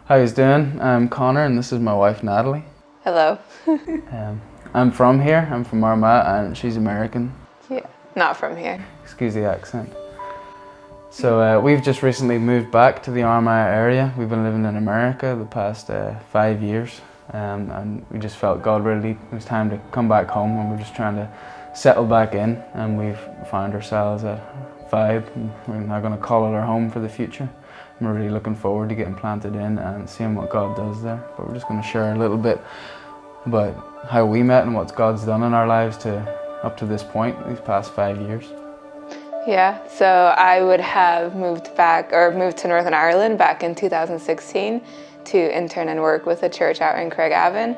How you doing? I'm Conor and this is my wife Natalie. Hello. I'm from here, I'm from Armagh and she's American. Yeah, not from here. Excuse the accent. So we've just recently moved back to the Armagh area. We've been living in America the past 5 years and we just felt it was time to come back home, and we're just trying to settle back in, and we've found ourselves a vibe, and we're now going to call it our home for the future. And we're really looking forward to getting planted in and seeing what God does there. But we're just going to share a little bit about how we met and what God's done in our lives up to this point, these past 5 years. Yeah, so I would have moved to Northern Ireland back in 2016 to intern and work with a church out in Craigavon.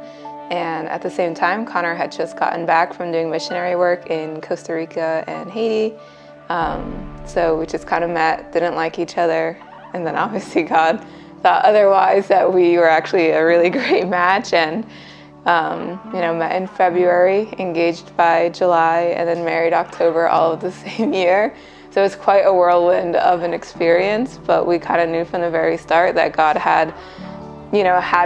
And at the same time, Conor had just gotten back from doing missionary work in Costa Rica and Haiti. So we just kind of met, didn't like each other, and then obviously God thought otherwise, that we were actually a really great match, and met in February, engaged by July, and then married October, all of the same year. So it was quite a whirlwind of an experience, but we kind of knew from the very start that God had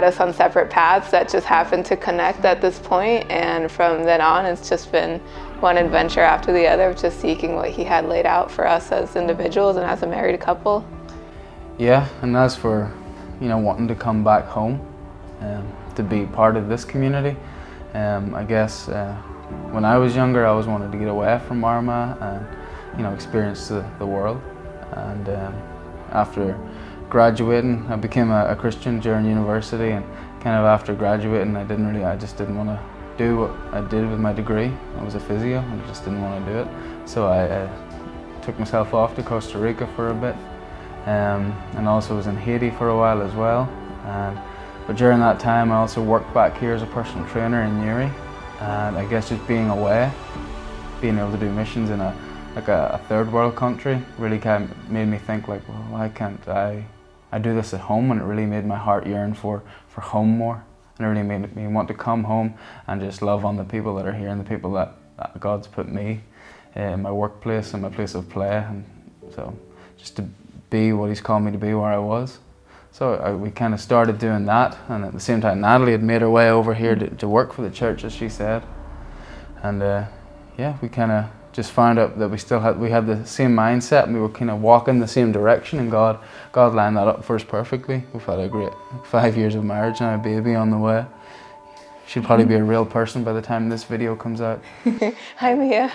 us on separate paths that just happened to connect at this point. And from then on, it's just been one adventure after the other of just seeking what He had laid out for us as individuals and as a married couple. Yeah, and as for, wanting to come back home, to be part of this community, I guess when I was younger, I always wanted to get away from Armagh and, experience the world. And after graduating, I became a Christian during university, and kind of after graduating, I just didn't want to do what I did with my degree. I was a physio, and I just didn't want to do it. So I took myself off to Costa Rica for a bit, and also was in Haiti for a while as well. But during that time, I also worked back here as a personal trainer in Newry, and I guess just being away, being able to do missions in a third world country really kind of made me think, well, why can't I do this at home? And it really made my heart yearn for home more, and it really made me want to come home and just love on the people that are here and the people that God's put me in my workplace and my place of play, and so just to be what He's called me to be where I was. So we kind of started doing that, and at the same time Natalie had made her way over here to work for the church, as she said. And we kind of just found out that we had the same mindset, and we were kind of walking the same direction, and God lined that up for us perfectly. We've had a great 5 years of marriage and a baby on the way. She'll probably be a real person by the time this video comes out. Hi, Mia.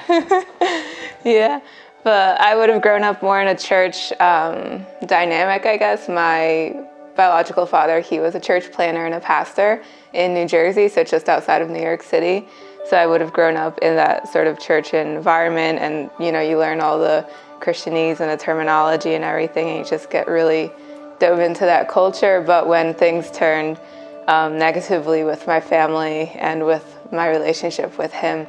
Yeah. But I would have grown up more in a church dynamic, I guess. My biological father, he was a church planner and a pastor in New Jersey, so just outside of New York City. So I would have grown up in that sort of church environment, and you learn all the Christianese and the terminology and everything, and you just get really dove into that culture. But when things turned negatively with my family and with my relationship with him,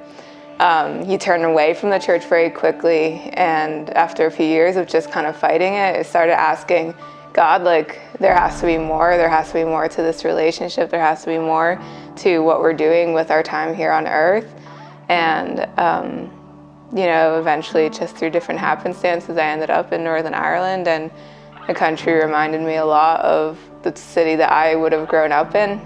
you turn away from the church very quickly, and after a few years of just kind of fighting it, I started asking God, there has to be more to this relationship, there has to be more to what we're doing with our time here on earth. And eventually, just through different happenstances, I ended up in Northern Ireland, and the country reminded me a lot of the city that I would have grown up in.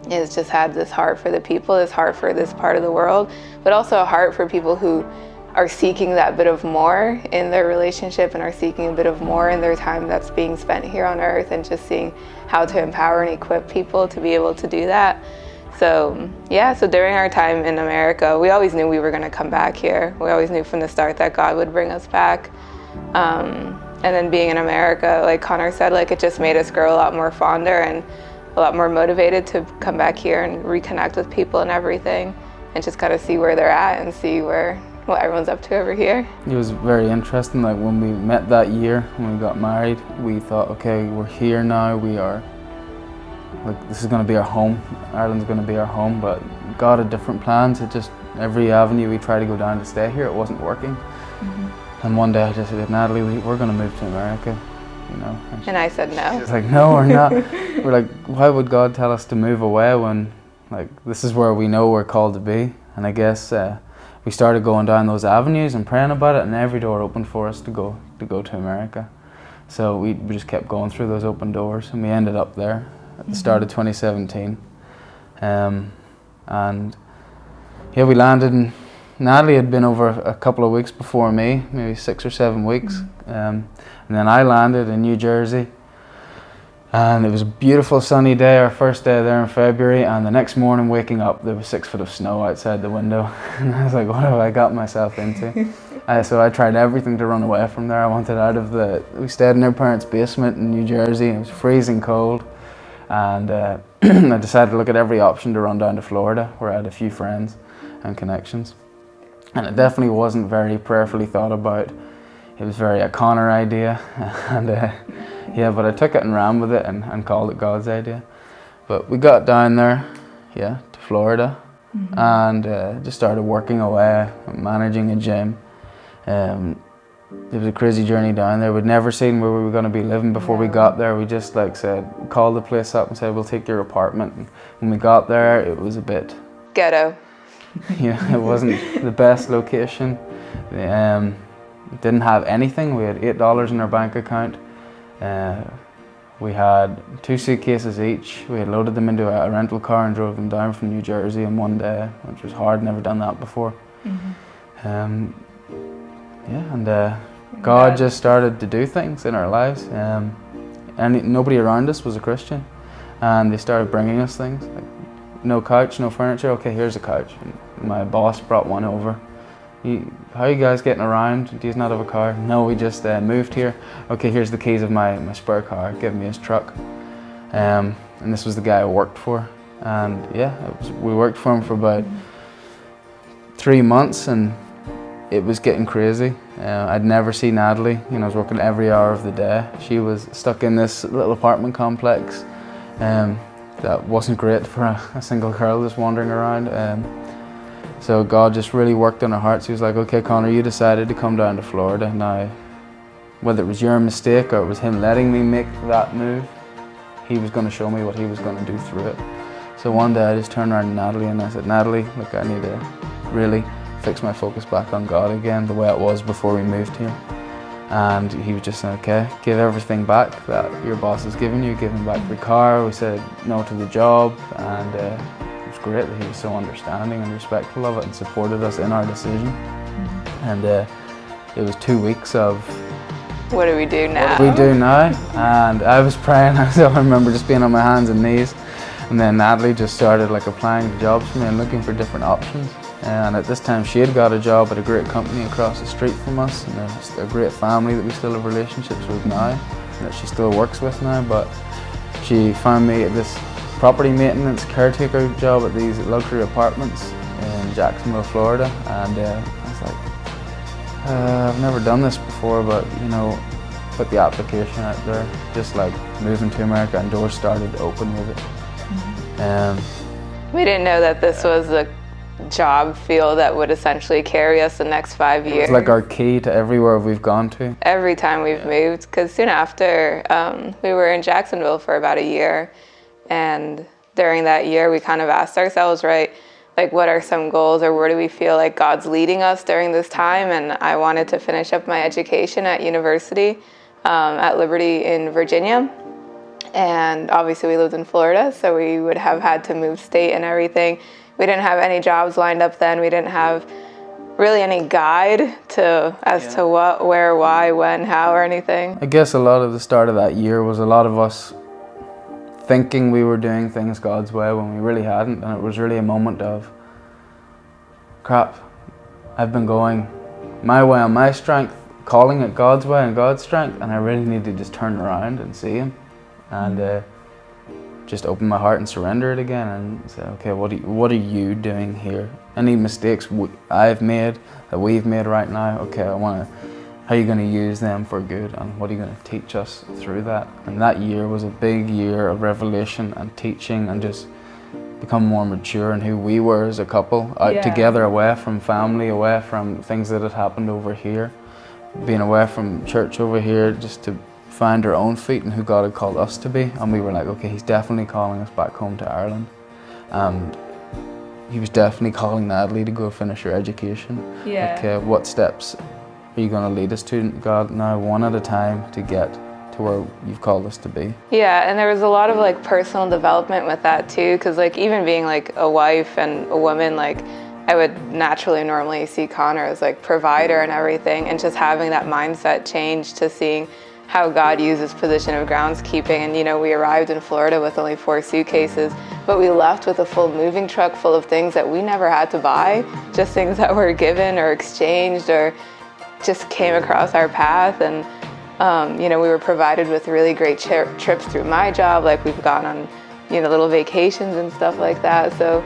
It's just had this heart for the people, this heart for this part of the world, but also a heart for people who are seeking that bit of more in their relationship and are seeking a bit of more in their time that's being spent here on earth, and just seeing how to empower and equip people to be able to do that. So during our time in America, we always knew we were going to come back here. We always knew from the start that God would bring us back. And then being in America, like Conor said, it just made us grow a lot more fonder and a lot more motivated to come back here and reconnect with people and everything, and just kind of see where they're at and see what everyone's up to over here. It was very interesting. When we met that year, when we got married, we thought, okay, we're here now. We are this is going to be our home. Ireland's going to be our home. But God had different plans. It just every avenue we tried to go down to stay here, it wasn't working. Mm-hmm. And one day I just said, Natalie, we're going to move to America. And I said no. She was like, no, we're not. We're like, why would God tell us to move away when this is where we know we're called to be? And I guess we started going down those avenues and praying about it, and every door opened for us to go to America. So we just kept going through those open doors, and we ended up there. at the start of 2017. And yeah, we landed, and Natalie had been over a couple of weeks before me, maybe 6 or 7 weeks. And then I landed in New Jersey. And it was a beautiful sunny day, our first day there in February, and the next morning waking up there was 6 foot of snow outside the window. And I was like, what have I got myself into? So I tried everything to run away from there. I wanted out of we stayed in their parents' basement in New Jersey. It was freezing cold. And I decided to look at every option to run down to Florida, where I had a few friends and connections. And it definitely wasn't very prayerfully thought about. It was very a Conor idea. And yeah, but I took it and ran with it and called it God's idea. But we got down there, yeah, to Florida, and just started working away, managing a gym. It was a crazy journey down there. We'd never seen where we were going to be living before we got there. We just called the place up and said, we'll take your apartment. And when we got there, it was a bit ghetto. Yeah, it wasn't the best location. Didn't have anything. We had $8 in our bank account. We had 2 suitcases each. We had loaded them into a rental car and drove them down from New Jersey in one day, which was hard, never done that before. Yeah, and God just started to do things in our lives. And nobody around us was a Christian, and they started bringing us things. Like, no couch, no furniture. Okay, here's a couch. And my boss brought one over. How are you guys getting around? Do you not have a car? No, we just moved here. Okay, here's the keys of my spare car. Give me his truck. And this was the guy I worked for. And yeah, we worked for him for about 3 months, and it was getting crazy. I'd never seen Natalie. I was working every hour of the day. She was stuck in this little apartment complex that wasn't great for a single girl just wandering around. So God just really worked on our hearts. He was like, okay, Conor, you decided to come down to Florida. Now, whether it was your mistake or it was him letting me make that move, he was going to show me what he was going to do through it. So one day I just turned around to Natalie and I said, Natalie, look, I need to really fix my focus back on God again, the way it was before we moved here. And he was just saying, okay, give everything back that your boss has given you, give him back your car. We said no to the job, and it was great that he was so understanding and respectful of it and supported us in our decision. And it was 2 weeks of, what do we do now? what do we do now? And I was praying. I remember just being on my hands and knees. And then Natalie just started applying to jobs for me and looking for different options. And at this time she had got a job at a great company across the street from us, and a great family that we still have relationships with now, and that she still works with now. But she found me at this property maintenance caretaker job at these luxury apartments in Jacksonville, Florida. And I was like, I've never done this before, but put the application out there, just like moving to America, and doors started to open with it. We didn't know that this was a job field that would essentially carry us the next 5 years. It's like our key to everywhere we've gone to. Every time we've moved, because soon after we were in Jacksonville for about a year, and during that year we kind of asked ourselves, right, what are some goals, or where do we feel like God's leading us during this time? And I wanted to finish up my education at university at Liberty in Virginia. And obviously we lived in Florida, so we would have had to move state and everything. We didn't have any jobs lined up then. We didn't have really any guide as to what, where, why, when, how, or anything. I guess a lot of the start of that year was a lot of us thinking we were doing things God's way when we really hadn't, and it was really a moment of, crap, I've been going my way on my strength, calling it God's way and God's strength, and I really need to just turn around and see Him. And just open my heart and surrender it again and say, okay, what are you doing here? Any mistakes I've made, that we've made right now, okay, how are you going to use them for good, and what are you going to teach us through that? And that year was a big year of revelation and teaching, and just become more mature in who we were as a couple, out together, away from family, away from things that had happened over here, being away from church over here, just to find our own feet and who God had called us to be. And we were like, okay, He's definitely calling us back home to Ireland. He was definitely calling Natalie to go finish her education. Okay, what steps are you going to lead us to, God, now one at a time, to get to to where you've called us to be. Yeah, and there was a lot of like personal development with that too, because like even being like a wife and a woman, like I would naturally normally see Conor as like provider and everything, and just having that mindset change to seeing how God uses position of groundskeeping. And you know, we arrived in Florida with only 4 suitcases, but we left with a full moving truck full of things that we never had to buy, just things that were given or exchanged or just came across our path. And you know, we were provided with really great trips through my job, like we've gone on, you know, little vacations and stuff like that. So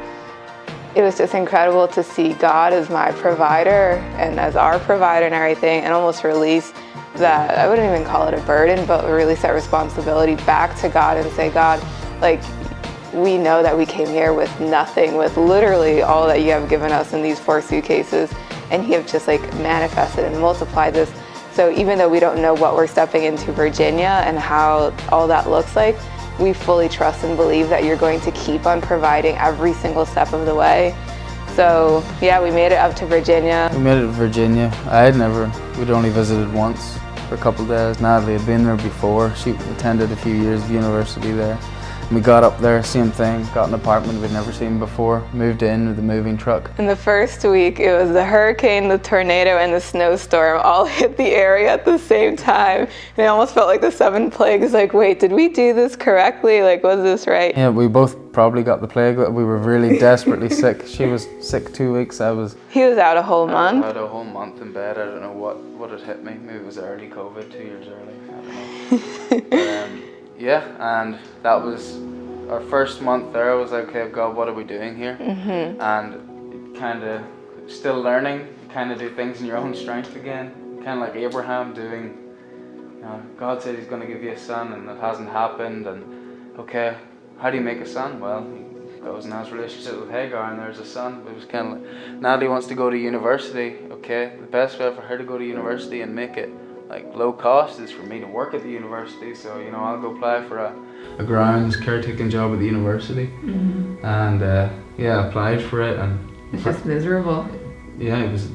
it was just incredible to see God as my provider and as our provider and everything, and almost release that, I wouldn't even call it a burden, but release that responsibility back to God and say, God, like, we know that we came here with nothing, with literally all that you have given us in these 4 suitcases, and you have just like manifested and multiplied this. So even though we don't know what we're stepping into Virginia and how all that looks like, we fully trust and believe that you're going to keep on providing every single step of the way. So yeah, we made it up to Virginia. We made it to Virginia. We'd only visited once for a couple of days. Natalie had been there before. She attended a few years of university there. And we got up there, same thing, got an apartment we'd never seen before, moved in with a moving truck. In the first week, it was the hurricane, the tornado, and the snowstorm all hit the area at the same time. And it almost felt like the 7 plagues, like, wait, did we do this correctly? Like, was this right? Yeah, we both probably got the plague. We were really desperately sick. She was sick 2 weeks. He was out a whole month. Out a whole month in bed. I don't know what had hit me. Maybe it was early COVID, 2 years early. I don't know. Yeah, and that was our first month there. I was like, okay, God, what are we doing here? Mm-hmm. And kind of still learning, kind of do things in your own strength again. Kind of like Abraham doing, God said he's going to give you a son and it hasn't happened. And okay, how do you make a son? Well, he goes and has a relationship with Hagar and there's a son. It was kind of like, Natalie wants to go to university. Okay, the best way for her to go to university and make it like low cost is for me to work at the university. So, you know, I'll go apply for a grounds caretaking job at the university. Mm-hmm. And yeah, applied for it, and it's just miserable. Yeah, it was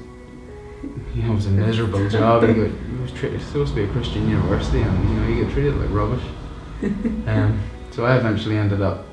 a miserable job. It was supposed to be a Christian university, and you know, you get treated like rubbish. So I eventually ended up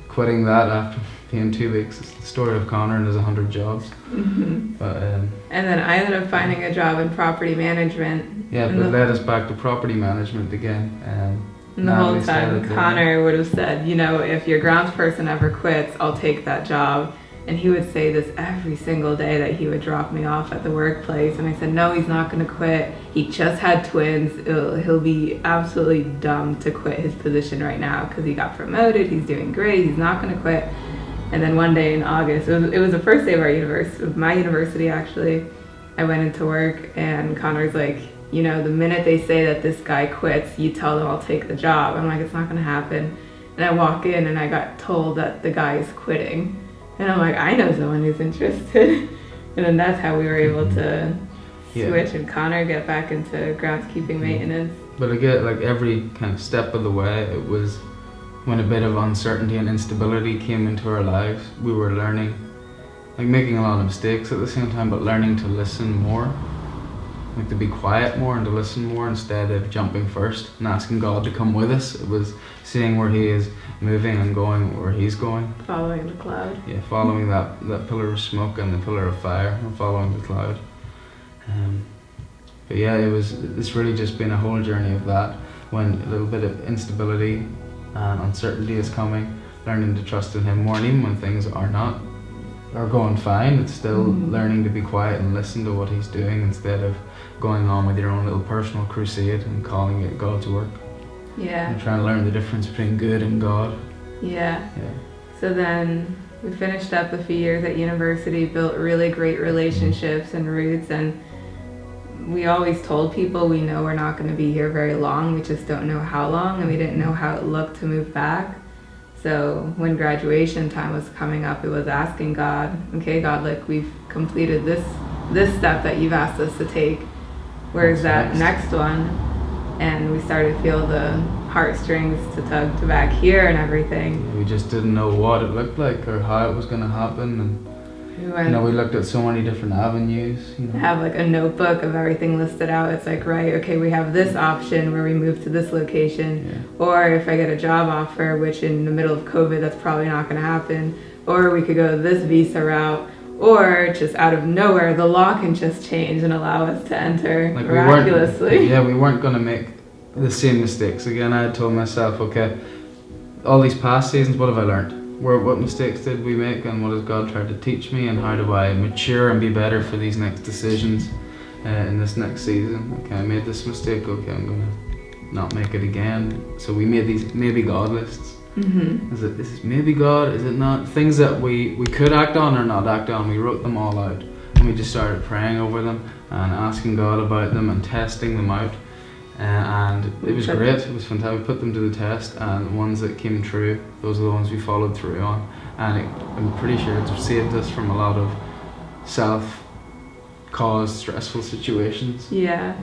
quitting that after being 2 weeks. It's the story of Conor and his 100 jobs. Mm-hmm. But and then I ended up finding a job in property management. Yeah, but it led us back to property management again. And the whole time, Conor would have said, you know, if your grounds person ever quits, I'll take that job. And he would say this every single day that he would drop me off at the workplace. And I said, no, he's not going to quit. He just had twins. He'll be absolutely dumb to quit his position right now because he got promoted. He's doing great. He's not going to quit. And then one day in August, it was the first day of our university, of my university actually, I went into work and Conor's like, you know, the minute they say that this guy quits, you tell them I'll take the job. I'm like, it's not gonna happen. And I walk in and I got told that the guy is quitting. And I'm like, I know someone who's interested. And then that's how we were able to switch and Conor get back into groundskeeping maintenance. But again, like every kind of step of the way, it was when a bit of uncertainty and instability came into our lives, we were learning, like making a lot of mistakes at the same time, but learning to listen more. Like to be quiet more and to listen more instead of jumping first and asking God to come with us. It was seeing where he is moving and going where he's going. Following the cloud. Yeah, following that pillar of smoke and the pillar of fire and following the cloud. But yeah, it's really just been a whole journey of that, when a little bit of instability and uncertainty is coming, learning to trust in him more, and even when things are going fine, it's still learning to be quiet and listen to what he's doing instead of going on with your own little personal crusade and calling it God's work. Yeah. And trying to learn the difference between good and God. Yeah. So then we finished up a few years at university, built really great relationships and roots, and we always told people we know we're not going to be here very long, we just don't know how long, and we didn't know how it looked to move back. So when graduation time was coming up, it was asking God, okay, God, like we've completed this step that you've asked us to take. Where's that next one? And we started to feel the heartstrings to tug to back here and everything. We just didn't know what it looked like or how it was going to happen. And We looked at so many different avenues. Have like a notebook of everything listed out. It's like, right, okay, we have this option where we move to this location, or if I get a job offer, which in the middle of COVID, that's probably not going to happen, or we could go this visa route, or just out of nowhere, the law can just change and allow us to enter miraculously. We weren't going to make the same mistakes again. I had told myself, okay, all these past seasons, what have I learned? What mistakes did we make, and what has God tried to teach me, and how do I mature and be better for these next decisions in this next season? Okay, I made this mistake, okay, I'm going to not make it again. So we made these maybe God lists. Is it maybe God, is it not? Things that we could act on or not act on, we wrote them all out. And we just started praying over them and asking God about them and testing them out. And it was great, it was fantastic. We put them to the test, and the ones that came true, those are the ones we followed through on. And I'm pretty sure it's saved us from a lot of self-caused stressful situations. Yeah.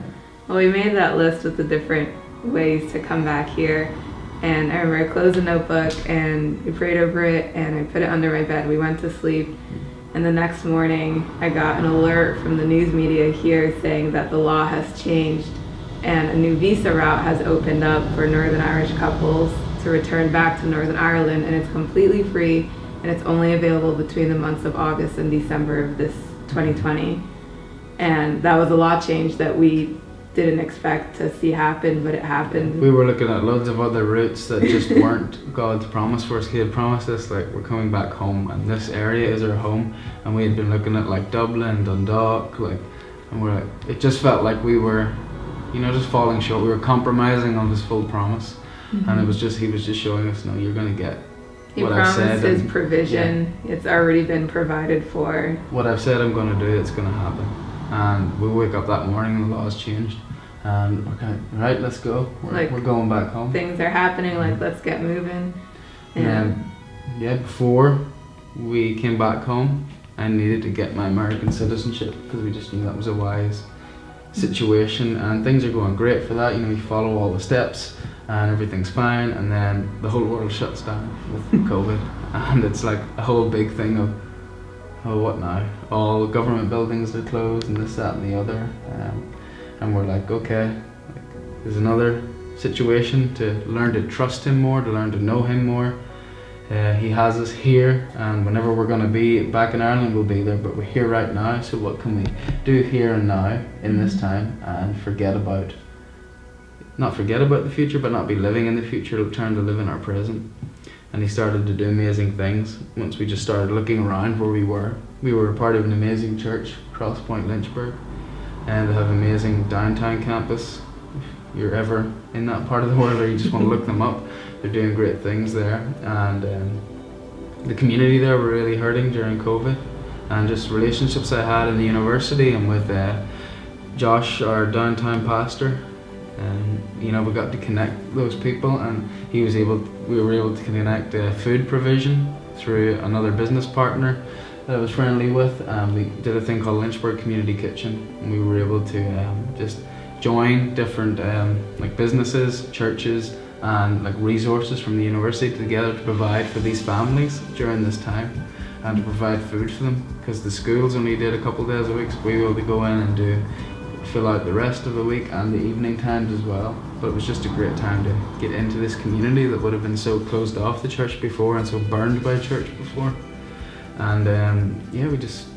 Well, we made that list with the different ways to come back here. And I remember I closed the notebook and we prayed over it, and I put it under my bed. We went to sleep. And the next morning, I got an alert from the news media here saying that the law has changed and a new visa route has opened up for Northern Irish couples to return back to Northern Ireland, and it's completely free, and it's only available between the months of August and December of this 2020. And that was a law change that we didn't expect to see happen, but it happened. We were looking at loads of other routes that just weren't God's promise for us. He had promised us, like, we're coming back home, and this area is our home. And we had been looking at like Dublin, Dundalk, and we're like, it just felt like we were, just falling short. We were compromising on His full promise, and he was just showing us, no, you're going to get what I've said. He promised His provision. Yeah. It's already been provided for. What I've said I'm going to do, it's going to happen. And we wake up that morning and the law's changed, and we're kind of, right, let's go. We're going back home. Things are happening, let's get moving. And before we came back home, I needed to get my American citizenship because we just knew that was a wise situation, and things are going great for that. You follow all the steps and everything's fine, and then the whole world shuts down with COVID, and it's like a whole big thing of, oh, what now? All government buildings are closed and this, that and the other, and we're like, okay, there's another situation to learn to trust Him more, to learn to know Him more. He has us here, and whenever we're going to be back in Ireland, we'll be there, but we're here right now, so what can we do here and now in this time, and not forget about the future, but not be living in the future, trying to live in our present. And He started to do amazing things once we just started looking around where we were. We were a part of an amazing church, Crosspoint Lynchburg, and they have an amazing downtown campus. If you're ever in that part of the world, or you just want to look them up, they're doing great things there. And the community there were really hurting during COVID, and just relationships I had in the university and with Josh, our downtown pastor. We got to connect those people, and we were able to connect food provision through another business partner that I was friendly with. We did a thing called Lynchburg Community Kitchen, and we were able to just join different businesses, churches, and resources from the university together to provide for these families during this time, and to provide food for them, because the schools only did a couple days a week, so we were able to go in and fill out the rest of the week and the evening times as well. But it was just a great time to get into this community that would have been so closed off the church before and so burned by church before. And we just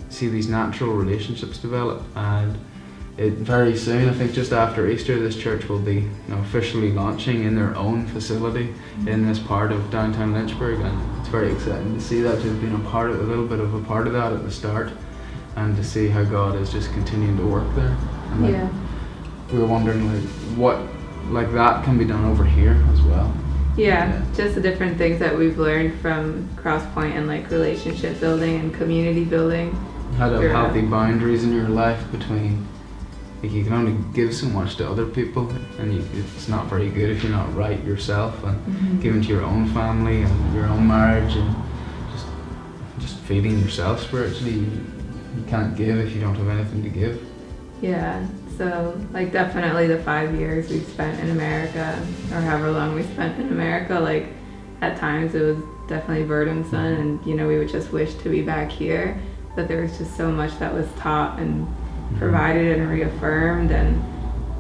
see these natural relationships develop, and very soon, I think just after Easter, this church will be officially launching in their own facility in this part of downtown Lynchburg, and it's very exciting to see that, to have been a little bit of a part of that at the start, and to see how God is just continuing to work there. And we were wondering what that can be done over here as well. Yeah, just the different things that we've learned from Crosspoint and relationship building and community building. How to have healthy boundaries in your life between, you can only give so much to other people, and it's not very good if you're not right yourself, and giving to your own family and your own marriage, and just feeding yourself spiritually. You can't give if you don't have anything to give. Yeah, so definitely the 5 years we've spent in America, or however long we spent in America, at times it was definitely burdensome, and we would just wish to be back here, but there was just so much that was taught and provided and reaffirmed, and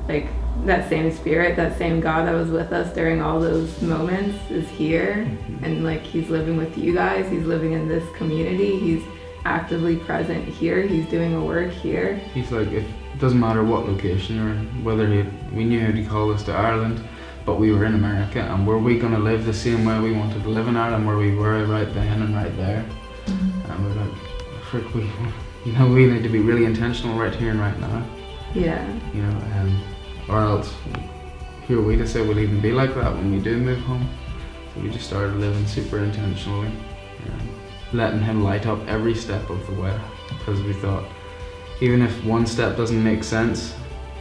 like that same spirit, that same God that was with us during all those moments is here, and like he's living with you guys, he's living in this community, he's actively present here, he's doing a work here. He's like, it doesn't matter what location you're in, whether we knew he'd call us to Ireland, but we were in America, and were we going to live the same way we wanted to live in Ireland, where we were right then and right there? And we're like, frick, we need to be really intentional right here and right now. Yeah. Or else, who are we to say we'll even be like that when we do move home? So we just started living super intentionally, letting him light up every step of the way, because we thought, even if one step doesn't make sense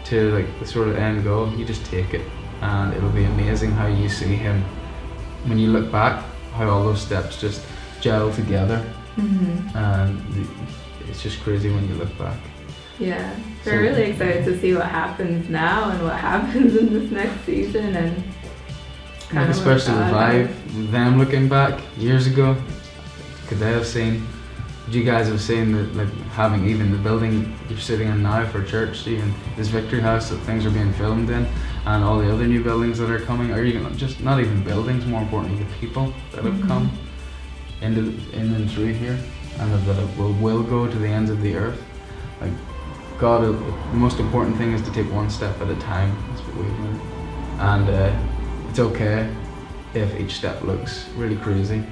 to like the sort of end goal, you just take it, and it'll be amazing how you see him when you look back, how all those steps just gel together, and it's just crazy when you look back. Yeah, we're really excited to see what happens now and what happens in this next season, and kind of especially the vibe, them looking back years ago. Could they have seen? Would you guys have seen that, like having even the building you're sitting in now for church, even this Victory House that things are being filmed in, and all the other new buildings that are coming, or even just not even buildings, more importantly the people that have come in and through here, and that it will go to the ends of the earth. Like God, the most important thing is to take one step at a time. That's what we've learned, and it's okay if each step looks really crazy.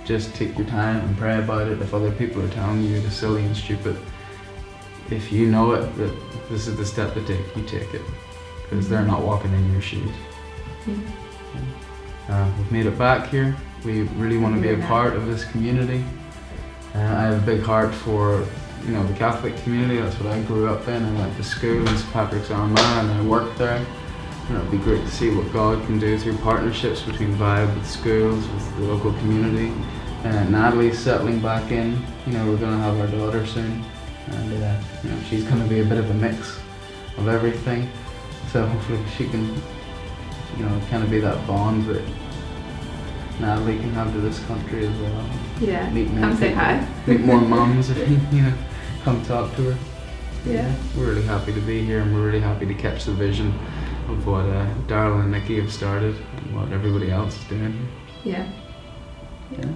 Just take your time and pray about it. If other people are telling you it is silly and stupid, if you know it, that this is the step to take, you take it, because they're not walking in your shoes. We've made it back here. We really want to be a part of this community. I have a big heart for the Catholic community. That's what I grew up in. I went to school in St. Patrick's Armagh, and I worked there. It'd be great to see what God can do through partnerships between Vibe with schools, with the local community. Natalie's settling back in. We're going to have our daughter soon, and she's going to be a bit of a mix of everything. So hopefully she can, kind of be that bond that Natalie can have to this country as well. Yeah. Come say hi. Meet more mums if you come talk to her. Yeah. We're really happy to be here, and we're really happy to catch the vision of what Daryl and Nikki have started and what everybody else is doing. Yeah. Yeah.